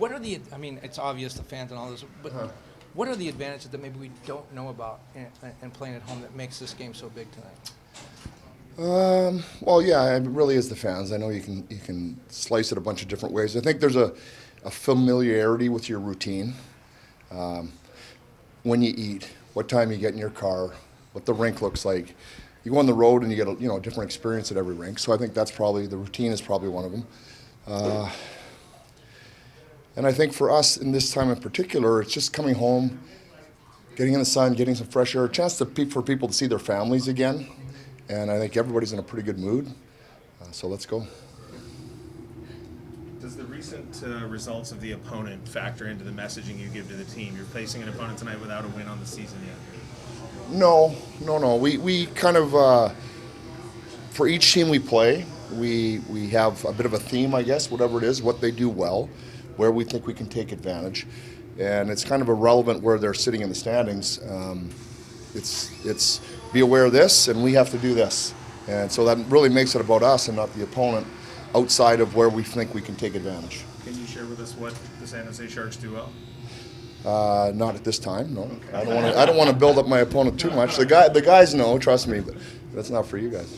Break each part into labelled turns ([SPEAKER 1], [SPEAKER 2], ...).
[SPEAKER 1] What are I mean, it's obvious, the fans and all this, but what are the advantages that maybe we don't know about in playing at home that makes this game so big tonight?
[SPEAKER 2] Well, yeah, it really is the fans. I know you can slice it a bunch of different ways. I think there's a familiarity with your routine. When you eat, what time you get in your car, what the rink looks like. You go on the road and you get a different experience at every rink. So I think that's probably, the routine is probably one of them. And I think for us in this time in particular, it's just coming home, getting in the sun, getting some fresh air, a chance for people to see their families again. And I think everybody's in a pretty good mood. So let's go.
[SPEAKER 3] Does the recent results of the opponent factor into the messaging you give to the team? You're facing an opponent tonight without a win on the season yet.
[SPEAKER 2] No. We kind of, for each team we play, we have a bit of a theme, I guess, whatever it is, what they do well, where we think we can take advantage. And it's kind of irrelevant where they're sitting in the standings. It's be aware of this, and we have to do this. And so that really makes it about us and not the opponent outside of where we think we can take advantage.
[SPEAKER 3] Can you share with us what the San Jose Sharks do well?
[SPEAKER 2] Not at this time, no. Okay. I don't want to build up my opponent too much. The guys know, trust me, but that's not for you guys.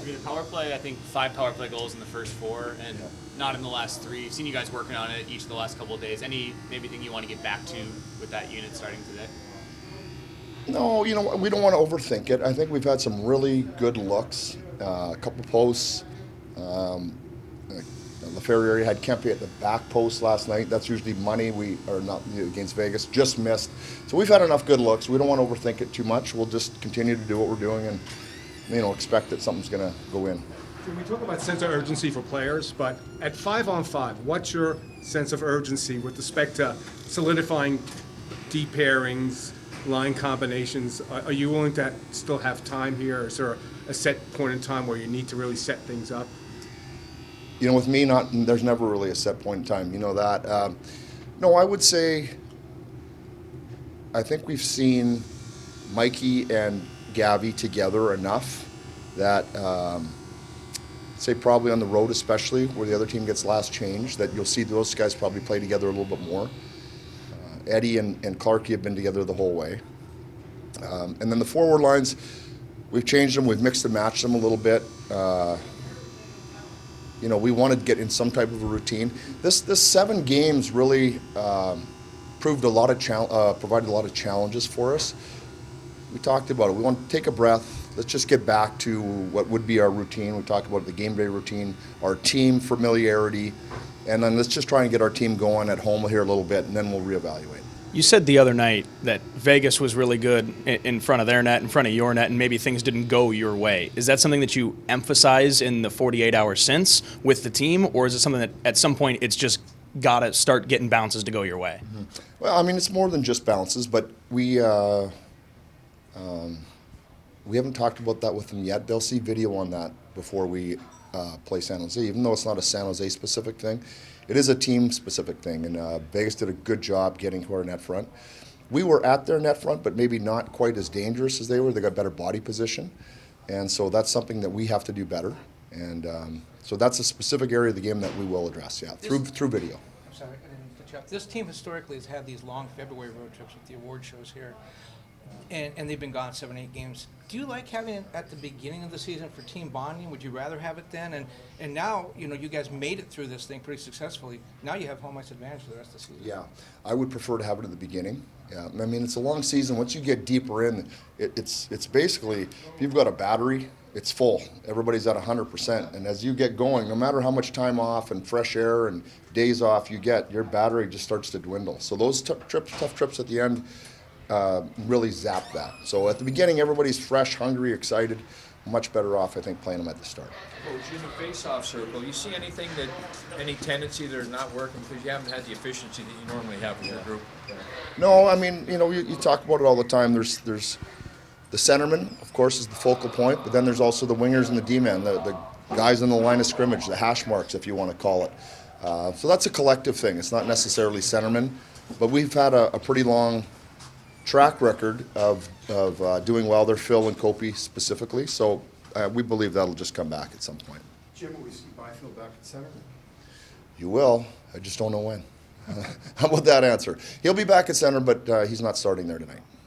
[SPEAKER 4] I mean, the power play, I think 5 power play goals in the first 4 and not in the last 3. I've seen you guys working on it each of the last couple of days. Any maybe thing you want to get back to with that unit starting today?
[SPEAKER 2] No, we don't want to overthink it. I think we've had some really good looks, a couple posts. LaFerriere had Kempe at the back post last night. That's usually money. We are not against Vegas, just missed. So we've had enough good looks. We don't want to overthink it too much. We'll just continue to do what we're doing and expect that something's going to go in.
[SPEAKER 5] We talk about sense of urgency for players, but at 5-on-5, what's your sense of urgency with respect to solidifying deep pairings, line combinations? Are you willing to still have time here? Or is there a set point in time where you need to really set things up?
[SPEAKER 2] With me, there's never really a set point in time. You know that. No, I would say I think we've seen Mikey and Gavi together enough that, say probably on the road especially, where the other team gets last change, that you'll see those guys probably play together a little bit more. Eddie and Clarkie have been together the whole way. And then the forward lines, we've changed them, we've mixed and matched them a little bit. We want to get in some type of a routine. This 7 games really provided a lot of challenges for us. We talked about it. We want to take a breath. Let's just get back to what would be our routine. We talked about the game day routine, our team familiarity, and then let's just try and get our team going at home here a little bit, and then we'll reevaluate.
[SPEAKER 6] You said the other night that Vegas was really good in front of their net, in front of your net, and maybe things didn't go your way. Is that something that you emphasize in the 48 hours since with the team, or is it something that at some point it's just got to start getting bounces to go your way?
[SPEAKER 2] Mm-hmm. Well, I mean, it's more than just bounces, but we haven't talked about that with them yet. They'll see video on that before we play San Jose, even though it's not a San Jose specific thing. It is a team-specific thing, and Vegas did a good job getting to our net front. We were at their net front, but maybe not quite as dangerous as they were. They got better body position, and so that's something that we have to do better. And so that's a specific area of the game that we will address, through video.
[SPEAKER 1] I'm sorry, I didn't put you up. This team historically has had these long February road trips with the award shows here, and they've been gone 7-8 games. Do you like having it at the beginning of the season for team bonding? Would you rather have it then? And now, you guys made it through this thing pretty successfully. Now you have home ice advantage for the rest of the season.
[SPEAKER 2] Yeah, I would prefer to have it at the beginning. Yeah, I mean, it's a long season. Once you get deeper in, it's basically, if you've got a battery, it's full. Everybody's at 100%. And as you get going, no matter how much time off and fresh air and days off you get, your battery just starts to dwindle. So those tough trips at the end really zap that. So at the beginning, everybody's fresh, hungry, excited. Much better off, I think, playing them at the start.
[SPEAKER 7] Coach, in the face-off circle, you see any tendency that are not working because you haven't had the efficiency that you normally have with your group?
[SPEAKER 2] No, I mean, you talk about it all the time. There's the centerman, of course, is the focal point, but then there's also the wingers and the D-men, the guys in the line of scrimmage, the hash marks, if you want to call it. So that's a collective thing. It's not necessarily centerman, but we've had a pretty long track record of doing well there, Phil and Kopi specifically. So we believe that'll just come back at some point.
[SPEAKER 5] Jim, will we see Byfield back at center?
[SPEAKER 2] You will. I just don't know when. How about that answer? He'll be back at center, but he's not starting there tonight.